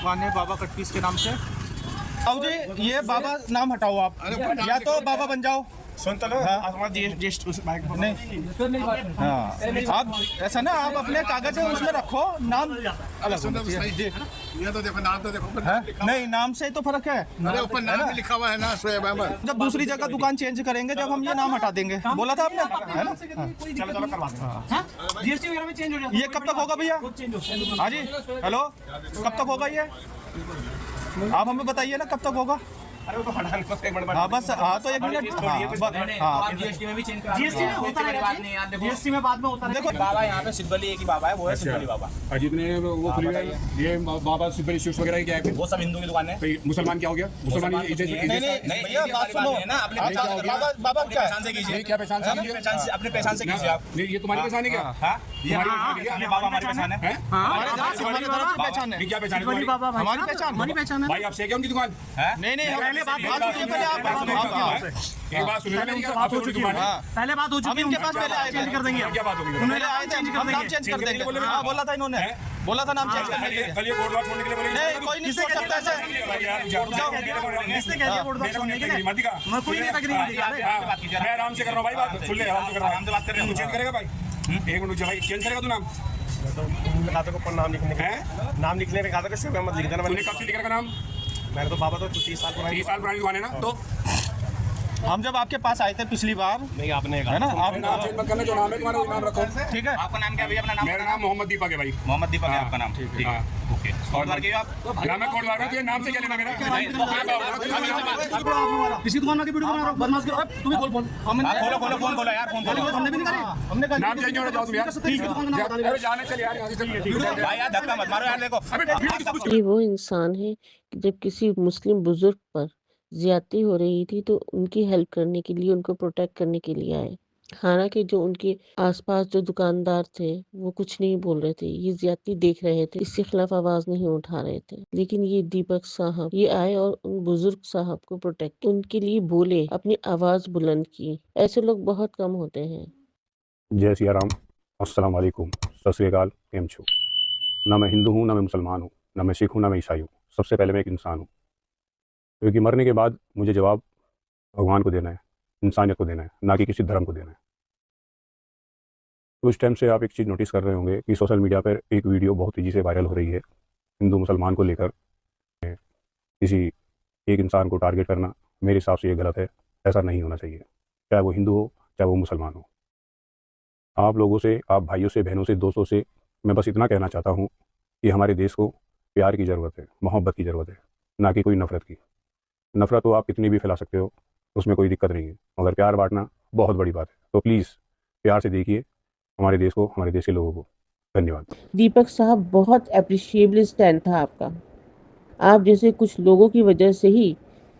दुकान है बाबा cut piece के नाम से। आओ जी, ये बाबा नाम हटाओ आप, या तो बाबा बन जाओ। सुन तो लो, नहीं हाँ, आप ऐसा ना, आप अपने कागज है उसमें रखो, नाम अलग होना चाहिए। ये तो देखो, नाम तो देखो, नहीं, नाम से तो फर्क है। अरे ऊपर नाम भी लिखा हुआ है ना, शोएब अहमद। जब दूसरी जगह दुकान चेंज करेंगे, जब हम ये नाम हटा देंगे, बोला था आपने, है ना? चलो चलो करवा दो। जीएसटी वगैरह में चेंज हो जाता है। ये कब तक होगा भैया? हाँ जी, हेलो, कब तक होगा ये? आप हमें बताइए ना, कब तक होगा? अरे वो तो हटा लो, एक मिनट। हाँ बस, हाँ तो एक मिनट, हाँ जीएसटी में भी चेंज करा, जीएसटी में होता रहेगा, जीएसटी में बाद में होता रहेगा। देखो बाबा यहाँ पे सिद्धबली एक ही बाबा है, वो है सिद्धबली बाबा। अजीत ने वो खुली है, ये बाबा सिद्धबली स्वीट्स वगैरह क्या है? वो सब हिंदू की दुकान है। तो मुसलमान क्या हो गया? मुसलमान नहीं भैया, बात सुनो ना, अपने बाबा क्या पहचान से कीजिए। क्या पहचान से? अपने पहचान से कीजिए आप। ये तुम्हारी पहचान है क्या? ये बाबा हमारी पहचान है। हमारी पहचान है, क्या पहचान है तुम्हारी? हमारी पहचान है। भाई आपसे क्या उनकी दुकान? नहीं नहीं, एक बात सुनिए, आप सोचिए दुकान है। पहले बात हो हम चुकी है, इनके पास पहले आए थे, कर देंगे, क्या बात होगी? पहले आए थे, हम नाम चेंज कर देंगे। हाँ बोला था इन्होंने, बोला था नाम चेंज करने के लिए। कल ये बोर्ड छोड़ने के लिए बोले नहीं, कोई नहीं छोड़ सकता ऐसे। किसने कह दिया बोर्ड बात छोड़ने के लिए? मैं कोई नहीं एग्री नहीं किया। मैं आराम से कर रहा हूँ भाई, बात सुन ले, आराम से कर रहा हूँ। आराम से बात कर रहे हैं। चेंज करेगा भाई? एक मिनट भाई, चेंज करेगा तू नाम? खाते को ऊपर नाम लिखने है? नाम लिखने के खाते को सिर्फ अहमद लिख देना। तूने कब से लिखा नाम? मैंने तो बाबा तो 30 साल पुरानी। 30 साल पुरानी दुकान है ना? तो हम जब आपके पास आए थे पिछली बार, नहीं आपने है ना, आप नाम चेंज मत करना, जो नाम है तुम्हारा वो नाम रखो। ठीक है। आपका नाम क्या है भैया? अपना नाम? मेरा नाम मोहम्मद दीपक है भाई। मोहम्मद दीपक है आपका नाम। ठीक है, ओके। और बार के आप नाम है कोट वाला, तो नाम से क्या लेना मेरा? किसी दुकान में वीडियो बना रहा हूं, बदमाश कर। तुम्हें खोल फोन, खोलो खोलो फोन, खोलो यार, फोन खोलो। हमने भी नहीं करी, हमने कहा नाम चेंज हो जाओ तुम यार। ठीक है, दुकान का नाम बता दे। अरे जाने चल यार, यहाँ से चलिए। भाई यार धक्का मत मारो यार, देखो। ये वो इंसान है कि जब किसी मुस्लिम बुजुर्ग पर ज्यादती हो रही थी तो उनकी हेल्प करने के लिए, उनको प्रोटेक्ट करने के लिए आए। हालांकि जो उनके आसपास जो दुकानदार थे वो कुछ नहीं बोल रहे थे, ये ज्यादती देख रहे थे, इसके खिलाफ आवाज नहीं उठा रहे थे। लेकिन ये दीपक साहब ये आए और उन बुजुर्ग साहब को प्रोटेक्ट उनके लिए बोले, अपनी आवाज बुलंद की। ऐसे लोग बहुत कम होते हैं। जय सिया राम, अस्सलाम वालेकुम, सत श्री अकाल, केम छो। ना मैं हिंदू हूँ, ना मैं मुसलमान हूँ, ना मैं सिख हूँ, ना मैं ईसाई हूँ। सबसे पहले मैं एक इंसान हूँ, क्योंकि मरने के बाद मुझे जवाब भगवान को देना है, इंसानियत को देना है, ना कि किसी धर्म को देना है। तो इस टाइम से आप एक चीज़ नोटिस कर रहे होंगे कि सोशल मीडिया पर एक वीडियो बहुत तेज़ी से वायरल हो रही है। हिंदू मुसलमान को लेकर किसी एक इंसान को टारगेट करना मेरे हिसाब से ये गलत है। ऐसा नहीं होना चाहिए, चाहे वो हिंदू हो चाहे वो मुसलमान हो। आप लोगों से, आप भाइयों से, बहनों से, दोस्तों से मैं बस इतना कहना चाहता हूँ कि हमारे देश को प्यार की ज़रूरत है, मोहब्बत की ज़रूरत है, ना कि कोई नफ़रत की। नफ़रत तो आप कितनी भी फैला सकते हो, उसमें कोई दिक्कत नहीं है, मगर प्यार बांटना बहुत बड़ी बात है। तो प्लीज़ प्यार से देखिए हमारे देश को, हमारे देश के लोगों को। धन्यवाद। दीपक साहब, बहुत अप्रिशिएबल स्टैंड था आपका। आप जैसे कुछ लोगों की वजह से ही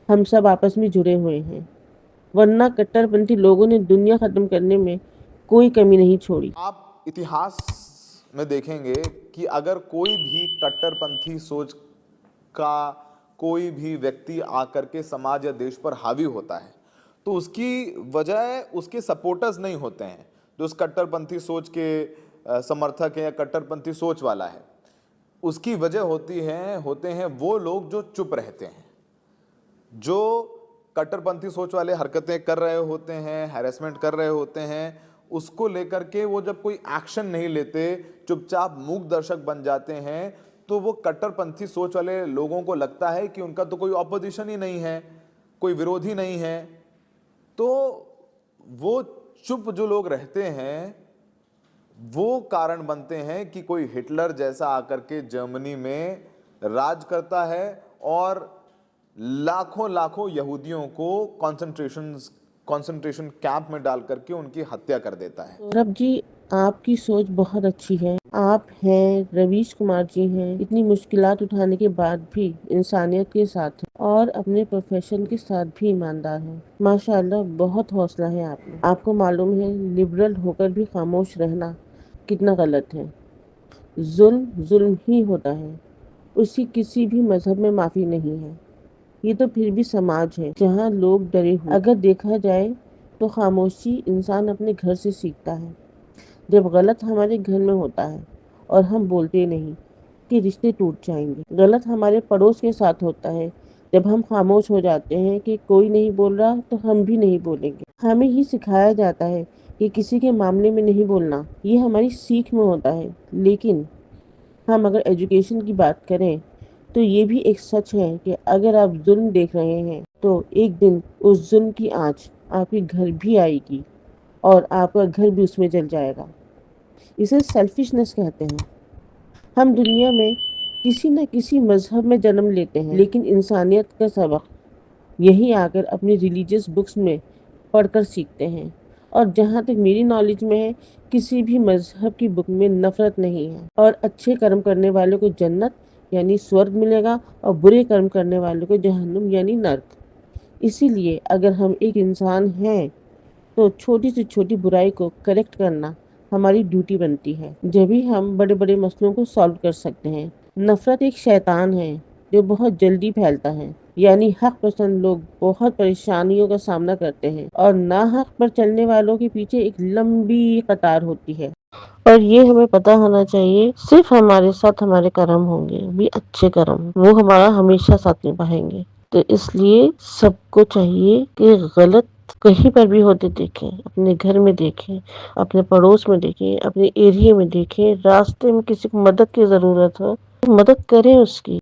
हम सब आपस में जुड़े हुए हैं, वरना कट्टरपंथी लोगों ने दुनिया खत्म करने में कोई कमी नहीं छोड़ी। आप इतिहास में देखेंगे कि अगर कोई भी कट्टरपंथी सोच का कोई भी व्यक्ति आकर के समाज या देश पर हावी होता है तो उसकी वजह उसके सपोर्टर्स नहीं होते हैं जो उस कट्टरपंथी सोच के समर्थक है या कट्टरपंथी सोच वाला है। उसकी वजह होते हैं वो लोग जो चुप रहते हैं, जो कट्टरपंथी सोच वाले हरकतें कर रहे होते हैं, हैरेसमेंट कर रहे होते हैं, उसको लेकर के वो जब कोई एक्शन नहीं लेते, चुपचाप मूक दर्शक बन जाते हैं, तो वो कट्टरपंथी सोच वाले लोगों को लगता है कि उनका तो कोई ऑपोजिशन ही नहीं है, कोई विरोधी नहीं है। तो वो चुप जो लोग रहते हैं वो कारण बनते हैं कि कोई हिटलर जैसा आकर के जर्मनी में राज करता है और लाखों लाखों यहूदियों को कंसंट्रेशन कैंप में डाल करके उनकी हत्या कर देता है। सौरभ जी, आपकी सोच बहुत अच्छी है। आप हैं, रवीश कुमार जी हैं, इतनी मुश्किलात उठाने के बाद भी इंसानियत के साथ हैं और अपने प्रोफेशन के साथ भी ईमानदार हैं। माशाल्लाह, बहुत हौसला है आप में। आपको मालूम है लिबरल होकर भी खामोश रहना कितना गलत है। जुल्म जुल्म ही होता है, उसकी किसी भी मजहब में माफी नहीं है। ये तो फिर भी समाज है जहाँ लोग डरे हुए। अगर देखा जाए तो खामोशी इंसान अपने घर से सीखता है। जब गलत हमारे घर में होता है और हम बोलते नहीं आपके रिश्ते टूट जाएंगे। गलत हमारे पड़ोस के साथ होता है। जब हम खामोश हो जाते हैं कि कोई नहीं बोल रहा तो हम भी नहीं बोलेंगे। हमें ये सिखाया जाता है कि किसी के मामले में नहीं बोलना, ये हमारी सीख में होता है। लेकिन हम अगर एजुकेशन की बात करें तो ये भी एक सच है कि अगर आप जुल्म देख रहे हैं तो एक दिन उस जुल्म की आंच आपके घर भी आएगी और आपका घर भी उसमें जल जाएगा। इसे सेल्फिशनेस कहते हैं। हम दुनिया में किसी न किसी मजहब में जन्म लेते हैं, लेकिन इंसानियत का सबक यहीं आकर अपनी रिलीजियस बुक्स में पढ़कर सीखते हैं। और जहाँ तक मेरी नॉलेज में है, किसी भी मजहब की बुक में नफरत नहीं है। और अच्छे कर्म करने वाले को जन्नत यानी स्वर्ग मिलेगा और बुरे कर्म करने वाले को जहन्नुम यानी नर्क। इसीलिए अगर हम एक इंसान हैं तो छोटी से छोटी बुराई को करेक्ट करना हमारी ड्यूटी बनती है। जब भी हम बड़े बड़े मसलों को सॉल्व कर सकते हैं। नफरत एक शैतान है जो बहुत जल्दी फैलता है, यानी हक पसंद लोग बहुत परेशानियों का सामना करते हैं और नाहक पर चलने वालों के पीछे एक लंबी कतार होती है। और ये हमें पता होना चाहिए, सिर्फ हमारे साथ हमारे कर्म होंगे, भी अच्छे कर्म, वो हमारा हमेशा साथ निभाएंगे। तो इसलिए सबको चाहिए कि गलत कहीं पर भी होते देखें, अपने घर में देखें, अपने पड़ोस में देखें, अपने एरिया में देखें, रास्ते में किसी को मदद की जरूरत हो मदद करें उसकी।